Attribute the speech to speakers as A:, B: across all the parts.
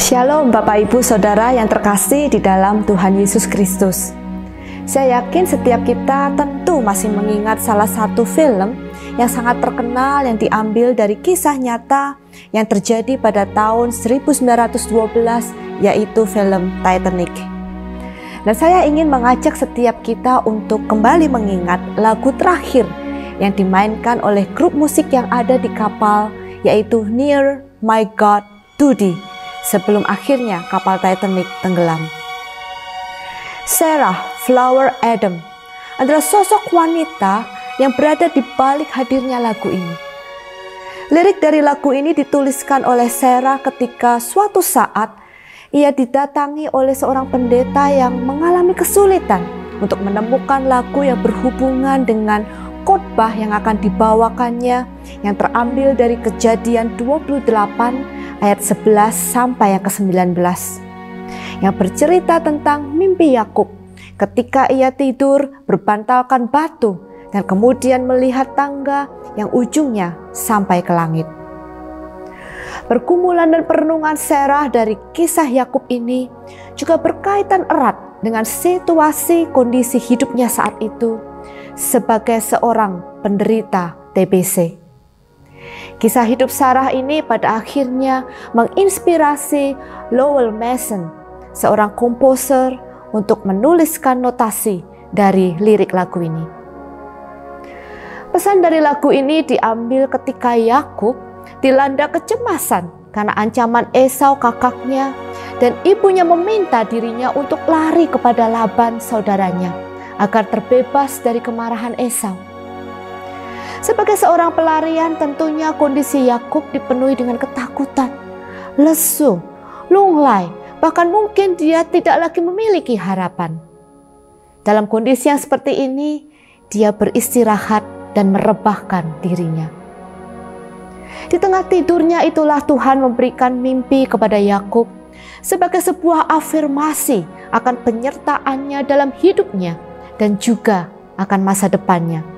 A: Shalom Bapak Ibu Saudara yang terkasih di dalam Tuhan Yesus Kristus. Saya yakin setiap kita tentu masih mengingat salah satu film yang sangat terkenal yang diambil dari kisah nyata yang terjadi pada tahun 1912, yaitu film Titanic. Dan saya ingin mengajak setiap kita untuk kembali mengingat lagu terakhir yang dimainkan oleh grup musik yang ada di kapal, yaitu Near My God Today, sebelum akhirnya kapal Titanic tenggelam. Sarah Flower Adam adalah sosok wanita yang berada di balik hadirnya lagu ini. Lirik dari lagu ini dituliskan oleh Sarah ketika suatu saat ia didatangi oleh seorang pendeta yang mengalami kesulitan untuk menemukan lagu yang berhubungan dengan khotbah yang akan dibawakannya yang terambil dari Kejadian 28 ayat 11 sampai yang ke-19 yang bercerita tentang mimpi Yakub ketika ia tidur berbantalkan batu dan kemudian melihat tangga yang ujungnya sampai ke langit. Pergumulan dan perenungan Sarah dari kisah Yakub ini juga berkaitan erat dengan situasi kondisi hidupnya saat itu sebagai seorang penderita TBC. Kisah hidup Sarah ini pada akhirnya menginspirasi Lowell Mason, seorang komposer, untuk menuliskan notasi dari lirik lagu ini. Pesan dari lagu ini diambil ketika Yakub dilanda kecemasan karena ancaman Esau kakaknya dan ibunya meminta dirinya untuk lari kepada Laban saudaranya agar terbebas dari kemarahan Esau. Sebagai seorang pelarian, tentunya kondisi Yakub dipenuhi dengan ketakutan, lesu, lunglai, bahkan mungkin dia tidak lagi memiliki harapan. Dalam kondisi yang seperti ini, dia beristirahat dan merebahkan dirinya. Di tengah tidurnya itulah Tuhan memberikan mimpi kepada Yakub sebagai sebuah afirmasi akan penyertaannya dalam hidupnya dan juga akan masa depannya.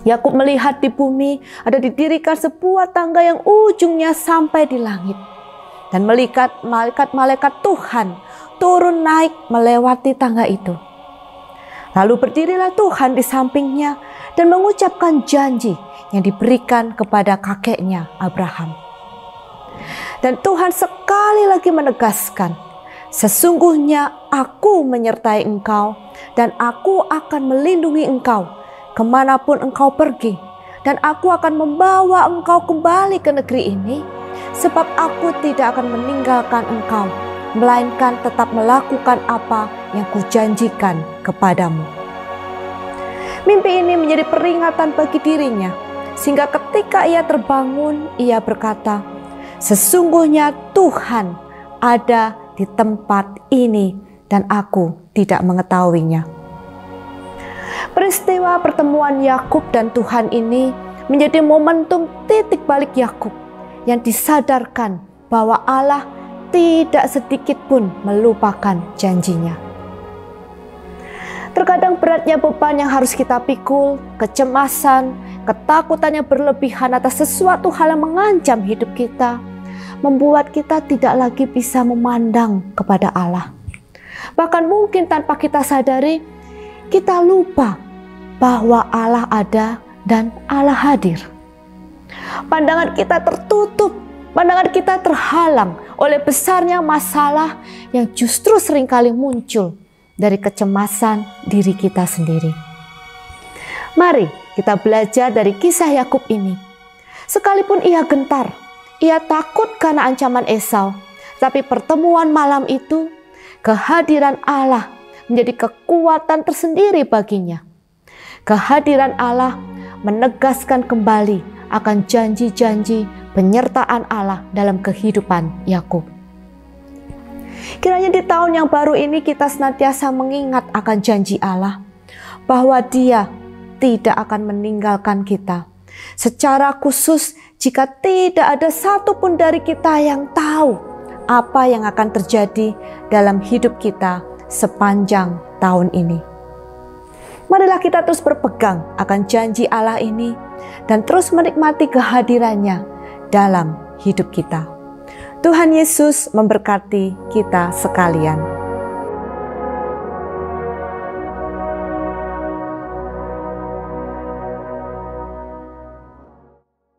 A: Yakub melihat di bumi ada didirikan sebuah tangga yang ujungnya sampai di langit. Dan melihat malaikat Tuhan turun naik melewati tangga itu. Lalu berdirilah Tuhan di sampingnya dan mengucapkan janji yang diberikan kepada kakeknya Abraham. Dan Tuhan sekali lagi menegaskan, sesungguhnya aku menyertai engkau dan aku akan melindungi engkau kemanapun engkau pergi, dan aku akan membawa engkau kembali ke negeri ini, sebab aku tidak akan meninggalkan engkau, melainkan tetap melakukan apa yang kujanjikan kepadamu. Mimpi ini menjadi peringatan bagi dirinya, sehingga ketika ia terbangun, ia berkata, sesungguhnya Tuhan ada di tempat ini dan aku tidak mengetahuinya. Peristiwa pertemuan Yakub dan Tuhan ini menjadi momentum titik balik Yakub yang disadarkan bahwa Allah tidak sedikit pun melupakan janjinya. Terkadang beratnya beban yang harus kita pikul, kecemasan, ketakutan yang berlebihan atas sesuatu hal yang mengancam hidup kita, membuat kita tidak lagi bisa memandang kepada Allah. Bahkan mungkin tanpa kita sadari, kita lupa bahwa Allah ada dan Allah hadir. Pandangan kita tertutup, pandangan kita terhalang oleh besarnya masalah yang justru seringkali muncul dari kecemasan diri kita sendiri. Mari kita belajar dari kisah Yakub ini. Sekalipun ia gentar, ia takut karena ancaman Esau, tapi pertemuan malam itu, kehadiran Allah menjadi kekuatan tersendiri baginya. Kehadiran Allah menegaskan kembali akan janji-janji penyertaan Allah dalam kehidupan Yakub. Kiranya di tahun yang baru ini kita senantiasa mengingat akan janji Allah, bahwa Dia tidak akan meninggalkan kita. Secara khusus jika tidak ada satupun dari kita yang tahu apa yang akan terjadi dalam hidup kita sepanjang tahun ini. Marilah kita terus berpegang akan janji Allah ini dan terus menikmati kehadirannya dalam hidup kita. Tuhan Yesus memberkati kita sekalian.